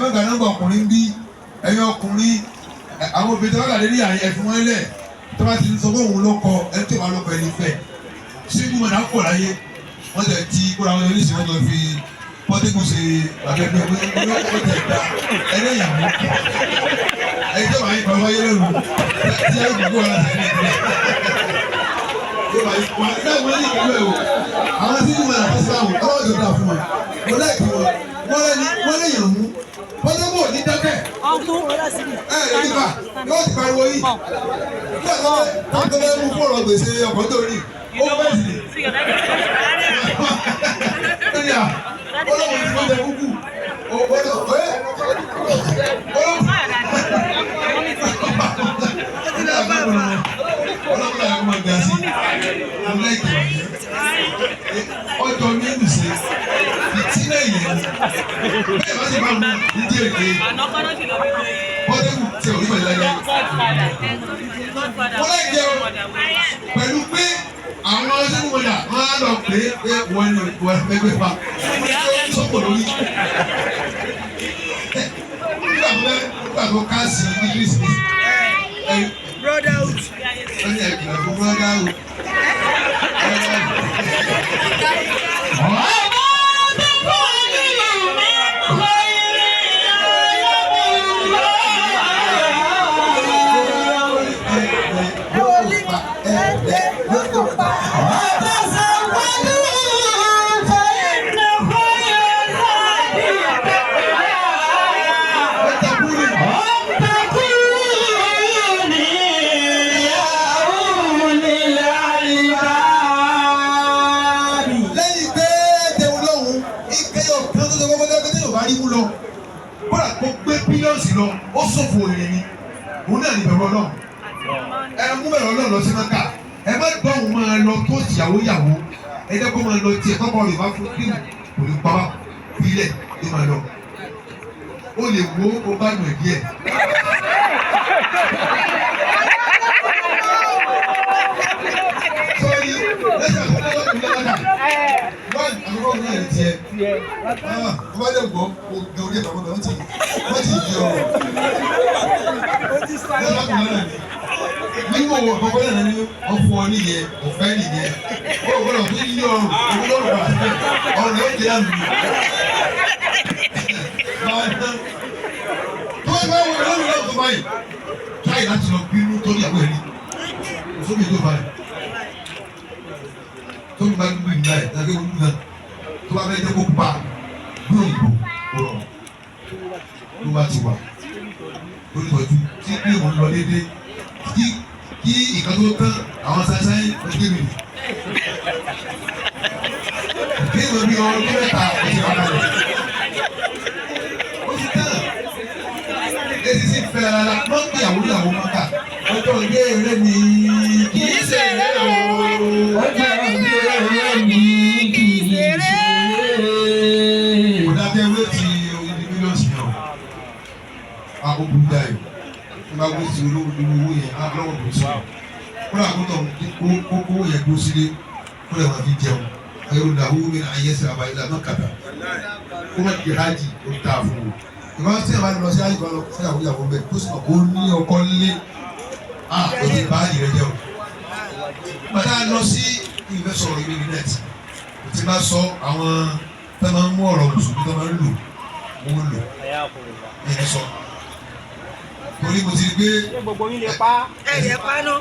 má gba nọ́mbà ọkùnrin bí ẹ̀yin ọkùnrin àwọn obìnrin tó bá gàdé ní àyè ẹ̀fún wọn lẹ̀ tó bá ti sọ fún òun lọ́kọ ẹni tó bá lọ́kọ ẹni fẹ́ síbú mọ̀nà pọ̀ láyé wọ́n tẹ̀ tí kóra wọn ní ìsìn wọn fi pọ́tíkù ṣe àgbẹ̀gbẹ̀ wọ́n tẹ̀ da ẹlẹ́yàwó ẹni tó bá yí pàmò ayé lẹ́nu tí ayé gbogbo wọn láti ẹni tó bá yí wọn náà wọ́n ní ìlú ẹ̀ o àwọn síbú mọ̀nà fẹ́sílámù ọlọ́wọ́ tó dà fún wọn wọ́n lẹ́ẹ̀kì wọn wọ́n lè yàn mú pọ́tíkù ní dákẹ́ nígbà yóò ti pariwo yìí nígbà tó bá mú fóònù gbèsè ọkọ̀ tó rí ó bẹ́ẹ̀ sì ní à olóhùn ti fọ́jẹ kúkú ọlọ́pàá yẹn máa ga sí ọjọ́ ní ìlúṣe ìtìlẹ̀ yẹn bẹ́ẹ̀ bá ti bá mú ìdí èké bọ́dẹ́kù tí ò ní pẹ̀lú ẹ̀yẹ. wọ́n lè jẹ́ pẹ̀lú pé àwọn ọ̀sẹ̀kùnmọ̀dà máa ń lọ pé wọ́n ní wọ́n ẹgbẹ́ pa sọ́kò lórí. nígbà tó ká sí English ní brotherhood. wọ́n ní ẹ̀kìlọ̀ fún brotherhood. Lọ ó ṣòfò òye ni òun náà ní bẹ̀rù Ọlọ́run ẹ mú bẹ̀rù Ọlọ́run lọ sí Mẹ́kà ẹ má gbọ́ òun máa lọ tó ìyàwó yàwó ẹ jẹ́ kó máa lọ tiẹ̀ kọ́kọ́ rẹ̀ bá fún kíni kò ní pa wá bílẹ̀ ló máa lọ ó lè wo ó bá nù ẹ̀ díẹ̀. sọ́ọ́ni lẹ́sẹ̀ àkọ́kọ́ lọ́kùnrin lọ́kàdà wọ́n àkọ́kọ́ náà ẹ̀ tiẹ̀ wọ́n bá lè gbọ́ kó gẹ orí ẹ̀fọ́ náà wọ́n ti di ọ̀rọ̀ nínú owó ọ̀gbọ́n náà ní ọ̀fọ̀ oníyẹ ọ̀fẹ́ nìyẹn ó gbọ́dọ̀ tó yí ọrùn òwúrọ̀ rà ọ̀rọ̀ yóò jẹ́ àmì. tó bá wọ lórí náà tó báyìí káyì láti lọ bínú tó ní àwọn ẹ̀rí sómi tó báyìí tó ní bá gbé ìgbà ẹ̀ lágbé wọn náà tó bá fẹ́ jẹ́ kó pa gbé òyìnbó ọ̀rọ̀ ló bá ti wà lórí ìtọ́jú tí bí òun lọ déédéé kí ìkan tó tán àwọn sáyẹ́sáyé ọdún mi. Bí ìwé bí ọdún mẹ́ta ọ̀sẹ̀ wà lálẹ́. Ó ti tán. Èsì sì fẹ́ rárá wọ́n pè àwọn ìyàwó mọ́ta. Ọjọ́ ìgbé eré mi kì í ṣe eré o. Ọjọ́ ìgbé eré mi kì í ṣe eré. Kò dábẹ́ ewé ti ibi mílíọ̀nù náà. Àwọn olùdá yìí bá wọ́n ti olówó yẹn á lọ́wọ́ tó sọ. Kúrò àkótọ̀ kókó yẹn kó sílé kúrò wọn fi jẹun. Ayọ̀ dàwó mi náà ayé sẹ́wà báyìí lánàá kàtà. Kó má di hajj ó ta fún o. Ìgbà tí ẹ bá lọ sí hajj kan lọ sí àwọn ìyàwó bẹ́ẹ̀ tó sì mọ̀ kó ní ọkọ nílé. O ti bá hajj rẹ jẹun. Bàtà lọ sí ìfẹ́ sọ̀rọ̀ ìwé nẹ́ẹ̀tì. O ti bá sọ àwọn tó máa ń mú ọ̀rọ̀ mùsùlùmí tó máa ń lò wọ́n lò. Ẹni sọ. Torí mo ti rí pé. Ṣé gbogbo yín lè pa? Ẹ lè pa náà.